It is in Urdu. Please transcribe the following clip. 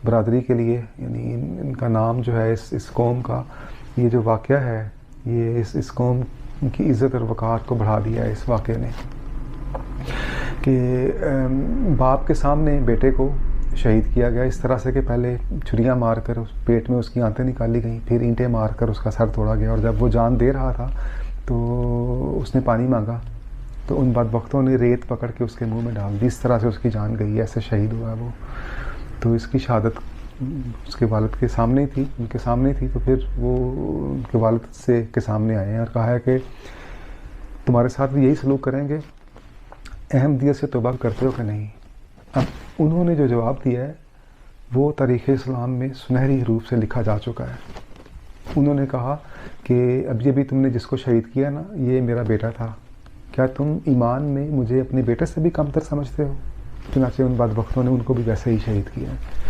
برادری کے لیے، یعنی ان کا نام جو ہے اس قوم کا، یہ جو واقعہ ہے یہ اس قوم کی عزت اور وقار کو بڑھا دیا ہے اس واقعے نے، کہ باپ کے سامنے بیٹے کو شہید کیا گیا اس طرح سے کہ پہلے چھریاں مار کر اس پیٹ میں اس کی آنتیں نکالی گئیں، پھر اینٹیں مار کر اس کا سر توڑا گیا، اور جب وہ جان دے رہا تھا تو اس نے پانی مانگا تو ان بدبختوں نے ریت پکڑ کے اس کے منہ میں ڈال دی، اس طرح سے اس کی جان گئی، ایسے شہید ہوا وہ۔ تو اس کی شہادت اس کے والد کے سامنے تھی، ان کے سامنے تھی، تو پھر وہ ان کے والد سے کے سامنے آئے ہیں اور کہا ہے کہ تمہارے ساتھ بھی یہی سلوک کریں گے، احمدیت سے توبہ کرتے ہو کہ نہیں؟ اب انہوں نے جو جواب دیا ہے وہ تاریخ اسلام میں سنہری حروف سے لکھا جا چکا ہے۔ انہوں نے کہا کہ اب یہ بھی تم نے جس کو شہید کیا نا، یہ میرا بیٹا تھا، کیا تم ایمان میں مجھے اپنے بیٹے سے بھی کمتر سمجھتے ہو؟ چنانچہ ان بدبختوں نے ان کو بھی ویسے ہی شہید کیا ہے۔